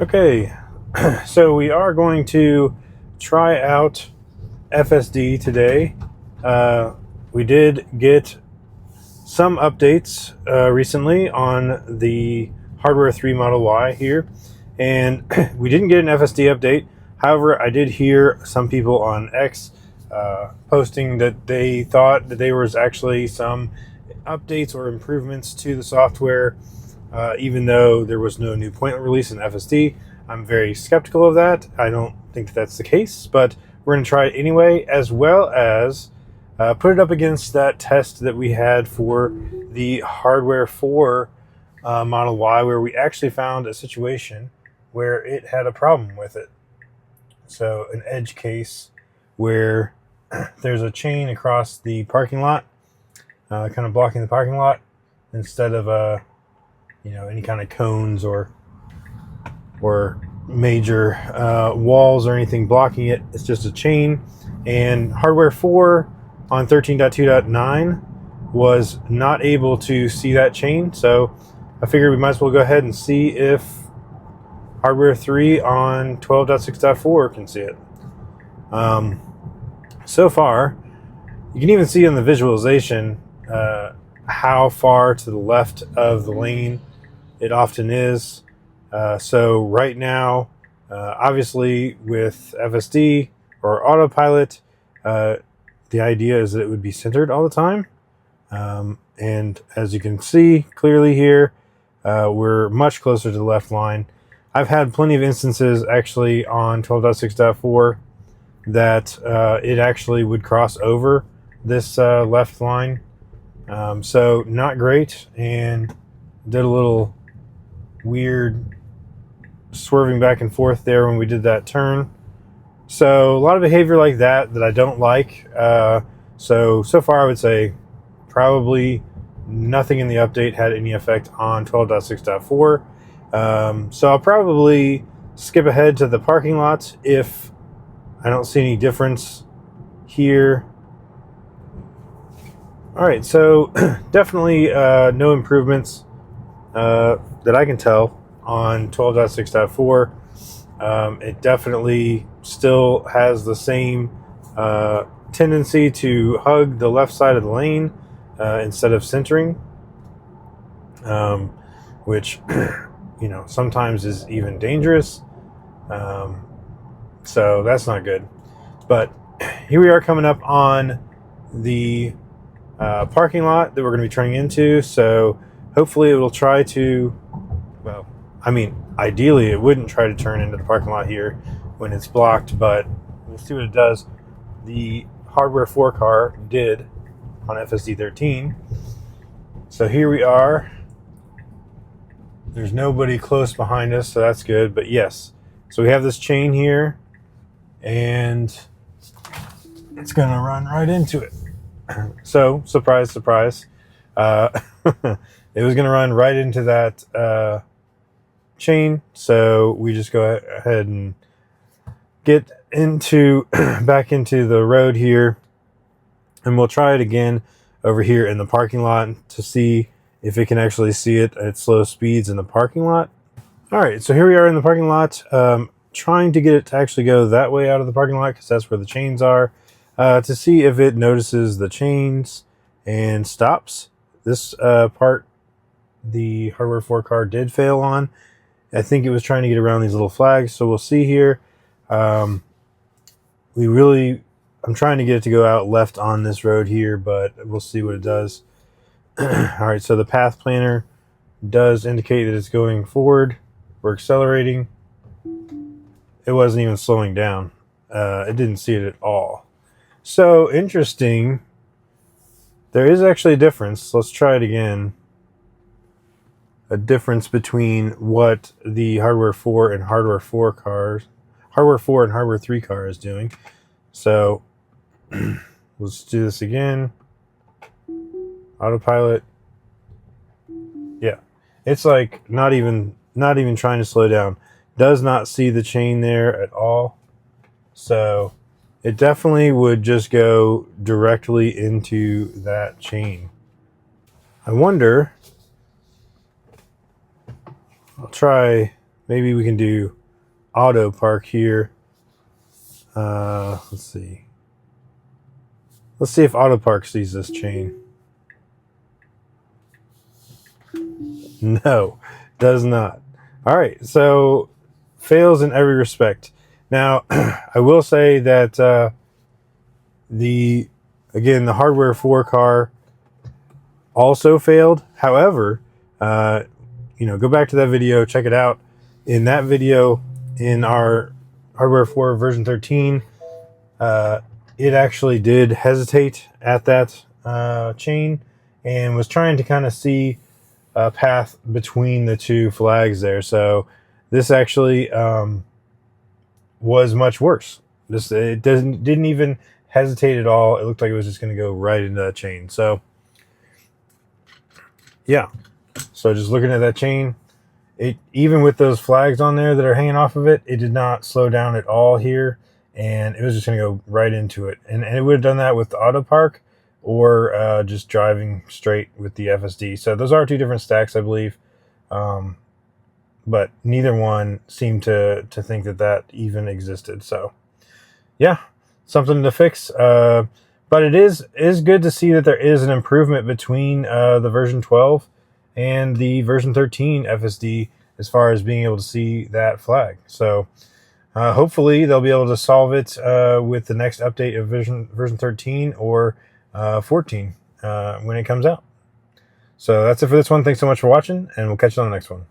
Okay, so we are going to try out FSD today. We did get some updates recently on the Hardware 3 Model Y here, and we didn't get an FSD update. However, I did hear some people on X posting that they thought that there was actually some updates or improvements to the software, even though there was no new point release in FSD. I'm very skeptical of that. I don't think that that's the case, but we're going to try it anyway, as well as put it up against that test that we had for the Hardware 4 Model Y, where we actually found a situation where it had a problem with it. So an edge case where there's a chain across the parking lot, kind of blocking the parking lot, instead of any kind of cones or major walls or anything blocking it. It's just a chain. And Hardware 4 on 13.2.9 was not able to see that chain, so I figured we might as well go ahead and see if Hardware 3 on 12.6.4 can see it. So far, you can even see in the visualization how far to the left of the lane it often is. So right now, obviously with FSD or autopilot, the idea is that it would be centered all the time. And as you can see clearly here, we're much closer to the left line. I've had plenty of instances actually on 12.6.4 that it actually would cross over this left line. So not great, and did a little weird swerving back and forth there when we did that turn. So a lot of behavior like that I don't like. So far I would say probably nothing in the update had any effect on 12.6.4. So I'll probably skip ahead to the parking lot if I don't see any difference here. All right, so definitely no improvements that I can tell on 12.6.4. It definitely still has the same tendency to hug the left side of the lane instead of centering, which sometimes is even dangerous. So that's not good. But here we are coming up on the parking lot that we're going to be turning into. So hopefully it will try to, ideally it wouldn't try to turn into the parking lot here when it's blocked, but we'll see what it does. The Hardware 4 car did on FSD 13. So here we are. There's nobody close behind us, so that's good. But yes, so we have this chain here, and it's going to run right into it. So, surprise, surprise. It was going to run right into that chain, so we just go ahead and get back into the road here, and we'll try it again over here in the parking lot to see if it can actually see it at slow speeds in the parking lot. All right, so here we are in the parking lot, trying to get it to actually go that way out of the parking lot because that's where the chains are, to see if it notices the chains and stops. This part the Hardware 4 car did fail on. I think it was trying to get around these little flags, so we'll see here. I'm trying to get it to go out left on this road here, but we'll see what it does. All right, so the path planner does indicate that it's going forward. We're accelerating. It wasn't even slowing down. It didn't see it at all. So interesting. There is actually a difference. Let's try it again. A difference between what the Hardware 4 and Hardware 4 and Hardware 3 car is doing. So let's do this again. Autopilot. Yeah, it's like not even trying to slow down. Does not see the chain there at all. So it definitely would just go directly into that chain. I wonder, I'll try maybe we can do auto park here. Let's see. Let's see if auto park sees this chain. No, does not. All right, so fails in every respect. Now, I will say that the hardware 4 car also failed. However, go back to that video, check it out. In that video, in our hardware 4 version 13, it actually did hesitate at that chain and was trying to kind of see a path between the two flags there. So this actually was much worse. It didn't even hesitate at all. It looked like it was just going to go right into that chain. So yeah, so just looking at that chain, it, even with those flags on there that are hanging off of it, it did not slow down at all here, and it was just going to go right into it. And it would have done that with the auto park or just driving straight with the FSD. So those are two different stacks, I believe, but neither one seemed to think that even existed. So yeah, something to fix. But it is good to see that there is an improvement between the version 12 and the version 13 FSD as far as being able to see that flag. So hopefully they'll be able to solve it with the next update of version 13 or 14 when it comes out. So that's it for this one. Thanks so much for watching, and we'll catch you on the next one.